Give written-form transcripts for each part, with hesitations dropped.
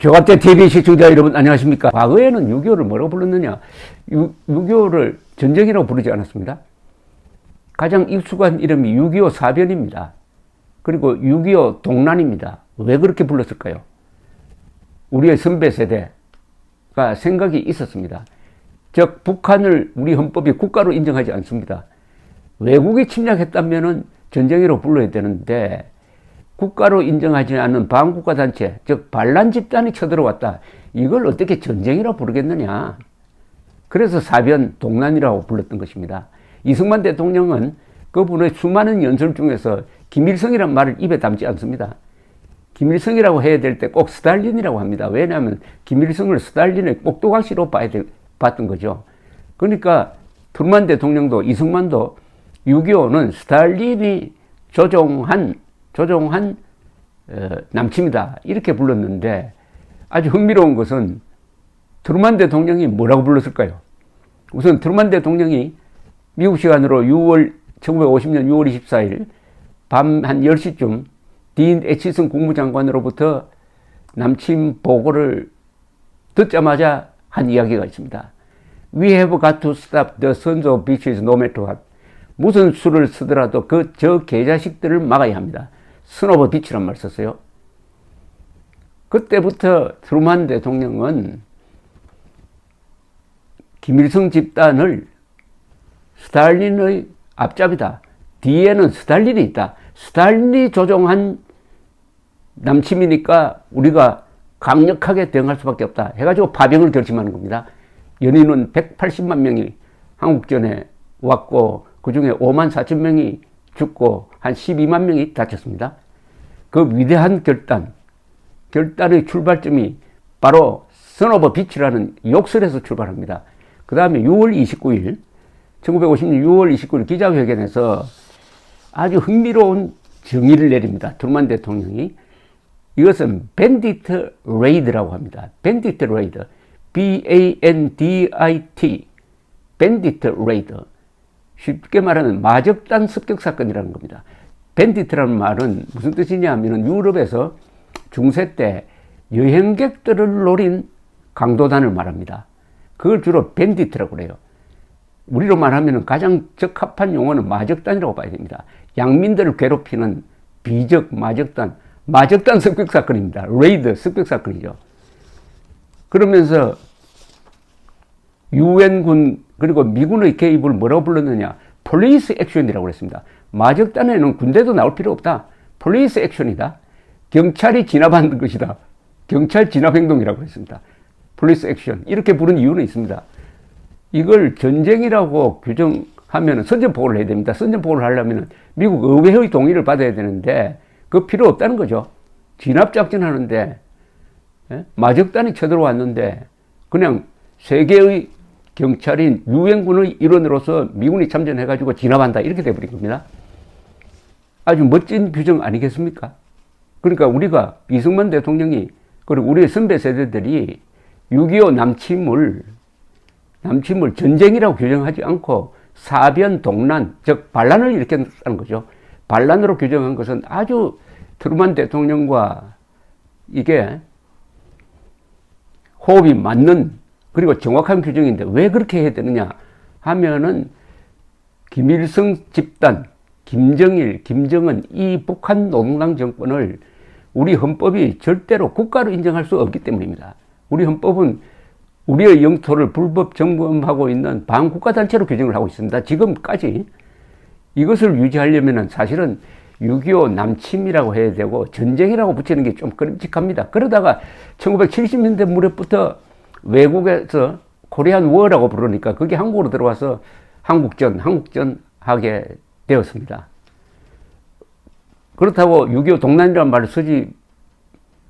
조갑대 TV 시청자 여러분 안녕하십니까. 과거에는 6.25를 뭐라고 불렀느냐. 6.25를 전쟁이라고 부르지 않았습니다. 가장 익숙한 이름이 6.25 사변입니다. 그리고 6.25 동란입니다. 왜 그렇게 불렀을까요? 우리의 선배 세대가 생각이 있었습니다. 즉 북한을 우리 헌법이 국가로 인정하지 않습니다. 외국이 침략했다면 전쟁이라고 불러야 되는데 국가로 인정하지 않는 반국가 단체, 즉 반란 집단이 쳐들어왔다. 이걸 어떻게 전쟁이라고 부르겠느냐. 그래서 사변 동란이라고 불렀던 것입니다. 이승만 대통령은 그분의 수많은 연설 중에서 김일성이란 말을 입에 담지 않습니다. 김일성이라고 해야 될 때 꼭 스탈린이라고 합니다. 왜냐하면 김일성을 스탈린의 꼭두각시로 봤던 거죠. 그러니까 트루만 대통령도 이승만도 6.25는 스탈린이 조종한 남침이다 이렇게 불렀는데 아주 흥미로운 것은 트루만 대통령이 뭐라고 불렀을까요? 우선 트루만 대통령이 미국 시간으로 1950년 6월 24일 밤 한 10시쯤 딘 애치슨 국무장관으로부터 남침 보고를 듣자마자 한 이야기가 있습니다. We have got to stop the sons of bitches no matter what. 무슨 수를 쓰더라도 저 개자식들을 막아야 합니다. son of bitch란 말 썼어요. 그때부터 트루만 대통령은 김일성 집단을 스탈린의 앞잡이다. 뒤에는 스탈린이 있다. 스탈린이 조종한 남침이니까 우리가 강력하게 대응할 수밖에 없다. 해가지고 파병을 결심하는 겁니다. 연인은 180만 명이 한국전에 왔고 그 중에 5만 4천 명이 죽고 한 12만 명이 다쳤습니다. 그 위대한 결단의 출발점이 바로 son of bitch라는 욕설에서 출발합니다. 그 다음에 1950년 6월 29일 기자회견에서 아주 흥미로운 정의를 내립니다. 트루만 대통령이. 이것은 밴디트 레이드라고 합니다. 밴디트 레이드. B-A-N-D-I-T. 밴디트 레이드. 쉽게 말하면 마적단 습격 사건이라는 겁니다. 밴디트라는 말은 무슨 뜻이냐 하면 유럽에서 중세 때 여행객들을 노린 강도단을 말합니다. 그걸 주로 밴디트라고 그래요. 우리로 말하면 가장 적합한 용어는 마적단이라고 봐야 됩니다. 양민들을 괴롭히는 마적단 습격 사건입니다. 레이드 습격 사건이죠. 그러면서 유엔군 그리고 미군의 개입을 뭐라고 불렀느냐? 폴리스 액션이라고 했습니다. 마적단에는 군대도 나올 필요 없다. 폴리스 액션이다. 경찰이 진압한 것이다. 경찰 진압행동이라고 했습니다. 폴리스 액션 이렇게 부른 이유는 있습니다. 이걸 전쟁이라고 규정하면 선전포고를 해야 됩니다. 선전포고를 하려면 미국 의회의 동의를 받아야 되는데 그 필요 없다는 거죠. 진압작전 하는데 마적단이 쳐들어왔는데 그냥 세계의 경찰인 유엔군의 일원으로서 미군이 참전해가지고 진압한다 이렇게 돼버린 겁니다. 아주 멋진 규정 아니겠습니까? 그러니까 우리가 이승만 대통령이 그리고 우리의 선배 세대들이 6.25 남침을 전쟁이라고 규정하지 않고 사변 동란, 즉 반란을 일으켰다는 거죠. 반란으로 규정한 것은 아주 트루만 대통령과 이게 호흡이 맞는 그리고 정확한 규정인데 왜 그렇게 해야 되느냐 하면은 김일성 집단, 김정일, 김정은 이 북한 노동당 정권을 우리 헌법이 절대로 국가로 인정할 수 없기 때문입니다. 우리 헌법은 우리의 영토를 불법 점검하고 있는 반국가 단체로 규정을 하고 있습니다. 지금까지 이것을 유지하려면 사실은 6.25 남침이라고 해야 되고 전쟁이라고 붙이는 게 좀 끔찍합니다. 그러다가 1970년대 무렵부터 외국에서 코리안 워라고 부르니까 그게 한국으로 들어와서 한국전 하게 되었습니다. 그렇다고 6.25 동란이라는 말을 쓰지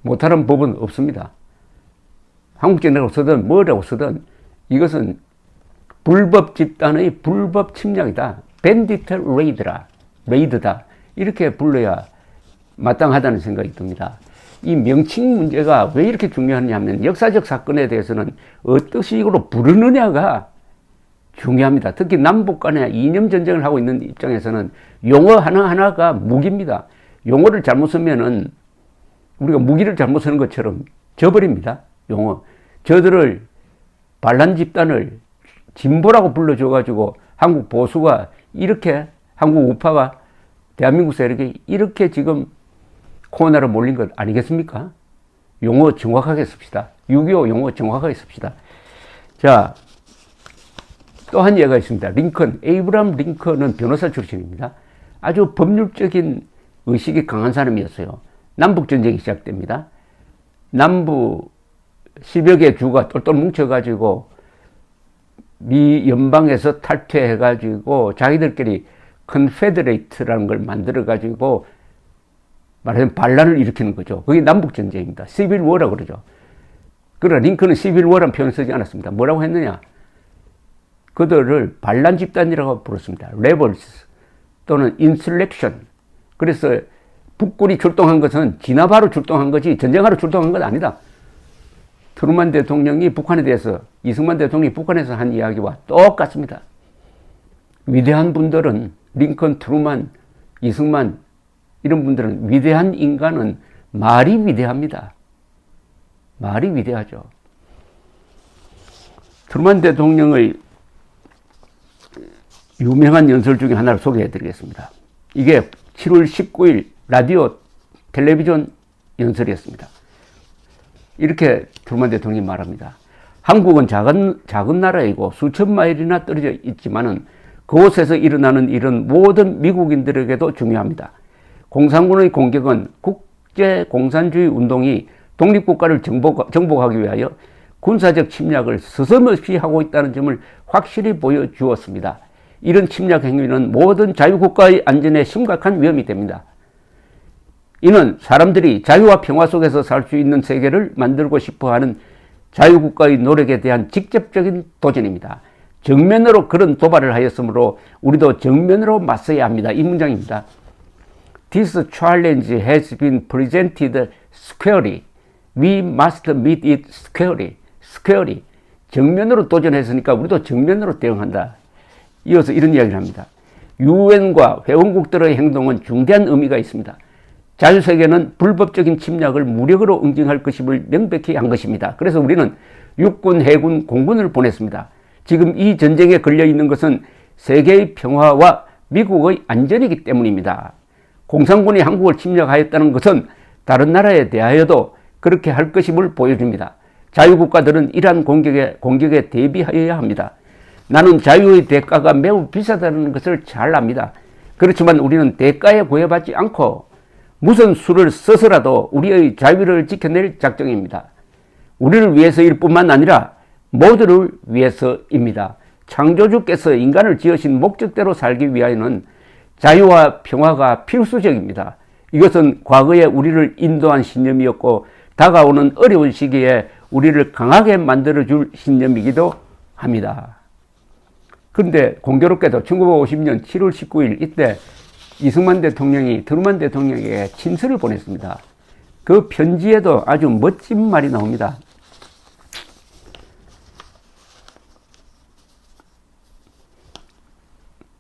못하는 법은 없습니다. 한국전이라고 쓰든 뭐라고 쓰든 이것은 불법 집단의 불법 침략이다. 밴디트 레이드다. 이렇게 불러야 마땅하다는 생각이 듭니다. 이 명칭 문제가 왜 이렇게 중요하냐 하면 역사적 사건에 대해서는 어떤 식으로 부르느냐가 중요합니다. 특히 남북 간에 이념 전쟁을 하고 있는 입장에서는 용어 하나하나가 무기입니다. 용어를 잘못 쓰면은 우리가 무기를 잘못 쓰는 것처럼 져버립니다. 용어. 저들을 반란 집단을 진보라고 불러줘가지고 한국 보수가 이렇게, 한국 우파가 대한민국 세력이 이렇게 지금 코로나로 몰린 것 아니겠습니까? 용어 정확하게 씁시다. 6.25 용어 정확하게 씁시다. 자, 또 한 예가 있습니다. 링컨, 에이브람 링컨은 변호사 출신입니다. 아주 법률적인 의식이 강한 사람이었어요. 남북전쟁이 시작됩니다. 남부 10여 개 주가 똘똘 뭉쳐가지고 미 연방에서 탈퇴해가지고 자기들끼리 컨페더레이트라는 걸 만들어가지고 말하자면 반란을 일으키는 거죠. 그게 남북전쟁입니다. 시빌워라고 그러죠. 그러나 링컨은 시빌워라는 표현을 쓰지 않았습니다. 뭐라고 했느냐? 그들을 반란 집단이라고 부르습니다. 레벌스 또는 인슬렉션. 그래서 북군이 출동한 것은 진압하러 출동한 거지 전쟁하러 출동한 건 아니다. 트루만 대통령이 북한에 대해서, 이승만 대통령이 북한에서 한 이야기와 똑같습니다. 위대한 분들은 링컨, 트루만, 이승만 이런 분들은, 위대한 인간은 말이 위대합니다. 말이 위대하죠. 트루만 대통령의 유명한 연설 중에 하나를 소개해 드리겠습니다. 이게 7월 19일 라디오 텔레비전 연설이었습니다. 이렇게 트루만 대통령이 말합니다. 한국은 작은 나라이고 수천 마일이나 떨어져 있지만은 그곳에서 일어나는 일은 모든 미국인들에게도 중요합니다. 공산군의 공격은 국제 공산주의 운동이 독립국가를 정복하기 위하여 군사적 침략을 서슴없이 하고 있다는 점을 확실히 보여주었습니다. 이런 침략 행위는 모든 자유국가의 안전에 심각한 위험이 됩니다. 이는 사람들이 자유와 평화 속에서 살 수 있는 세계를 만들고 싶어하는 자유국가의 노력에 대한 직접적인 도전입니다. 정면으로 그런 도발을 하였으므로 우리도 정면으로 맞서야 합니다. 이 문장입니다. This challenge has been presented squarely. We must meet it squarely. squarely. 정면으로 도전했으니까 우리도 정면으로 대응한다. 이어서 이런 이야기를 합니다. 유엔과 회원국들의 행동은 중대한 의미가 있습니다. 자유세계는 불법적인 침략을 무력으로 응징할 것임을 명백히 한 것입니다. 그래서 우리는 육군, 해군, 공군을 보냈습니다. 지금 이 전쟁에 걸려있는 것은 세계의 평화와 미국의 안전이기 때문입니다. 공산군이 한국을 침략하였다는 것은 다른 나라에 대하여도 그렇게 할 것임을 보여줍니다. 자유국가들은 이러한 공격에 대비하여야 합니다. 나는 자유의 대가가 매우 비싸다는 것을 잘 압니다. 그렇지만 우리는 대가에 구애받지 않고 무슨 수를 써서라도 우리의 자유를 지켜낼 작정입니다. 우리를 위해서일 뿐만 아니라 모두를 위해서입니다. 창조주께서 인간을 지으신 목적대로 살기 위하여는 자유와 평화가 필수적입니다. 이것은 과거에 우리를 인도한 신념이었고 다가오는 어려운 시기에 우리를 강하게 만들어줄 신념이기도 합니다. 그런데 공교롭게도 1950년 7월 19일 이때 이승만 대통령이 트루만 대통령에게 친서를 보냈습니다. 그 편지에도 아주 멋진 말이 나옵니다.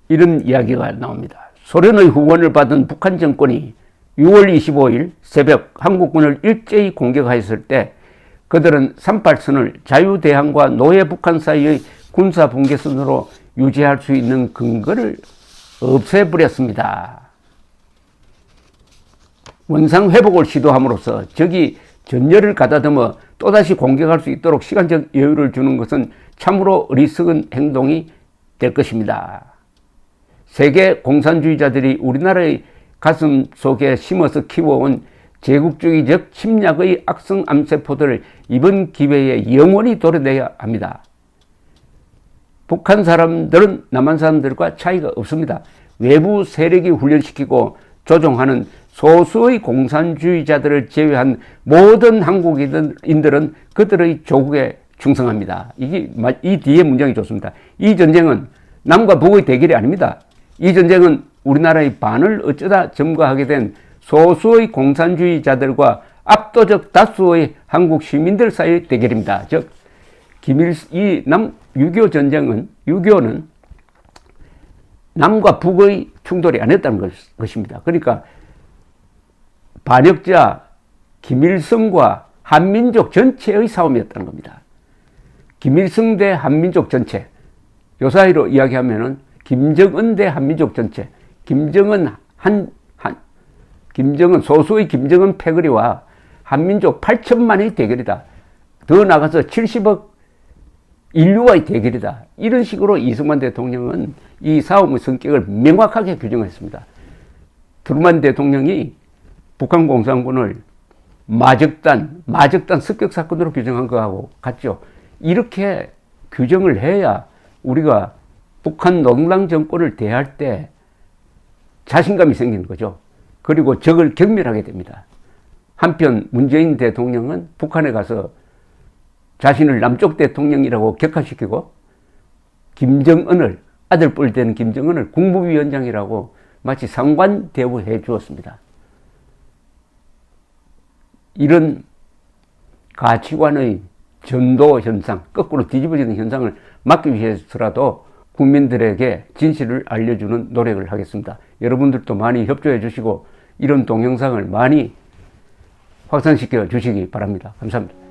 이런 이야기가 나옵니다. 소련의 후원을 받은 북한 정권이 6월 25일 새벽 한국군을 일제히 공격하였을 때 그들은 38선을 자유대항과 노예북한 사이의 군사분계선으로 유지할 수 있는 근거를 없애버렸습니다. 원상회복을 시도함으로써 적이 전열을 가다듬어 또다시 공격할 수 있도록 시간적 여유를 주는 것은 참으로 어리석은 행동이 될 것입니다. 세계 공산주의자들이 우리나라의 가슴 속에 심어서 키워온 제국주의적 침략의 악성 암세포들을 이번 기회에 영원히 도려내야 합니다. 북한 사람들은 남한 사람들과 차이가 없습니다. 외부 세력이 훈련시키고 조종하는 소수의 공산주의자들을 제외한 모든 한국인들은 그들의 조국에 충성합니다. 이 뒤에 문장이 좋습니다. 이 전쟁은 남과 북의 대결이 아닙니다. 이 전쟁은 우리나라의 반을 어쩌다 점거하게 된 소수의 공산주의자들과 압도적 다수의 한국 시민들 사이의 대결입니다. 즉, 6.25 전쟁은, 6.25는 남과 북의 충돌이 아니었다는 것입니다. 그러니까 반역자 김일성과 한민족 전체의 싸움이었다는 겁니다. 김일성 대 한민족 전체. 요 사이로 이야기하면은 김정은 대 한민족 전체. 김정은 소수의 김정은 패거리와 한민족 8천만의 대결이다. 더 나가서 70억 인류와의 대결이다. 이런 식으로 이승만 대통령은 이 싸움의 성격을 명확하게 규정했습니다. 트루만 대통령이 북한 공산군을 마적단 습격 사건으로 규정한 거하고 같죠. 이렇게 규정을 해야 우리가 북한 노동당 정권을 대할 때 자신감이 생기는 거죠. 그리고 적을 경멸하게 됩니다. 한편 문재인 대통령은 북한에 가서 자신을 남쪽 대통령이라고 격화시키고 김정은을, 아들뻘 되는 김정은을 국무위원장이라고 마치 상관 대우해 주었습니다. 이런 가치관의 전도 현상, 거꾸로 뒤집어지는 현상을 막기 위해서라도 국민들에게 진실을 알려주는 노력을 하겠습니다. 여러분들도 많이 협조해 주시고 이런 동영상을 많이 확산시켜 주시기 바랍니다. 감사합니다.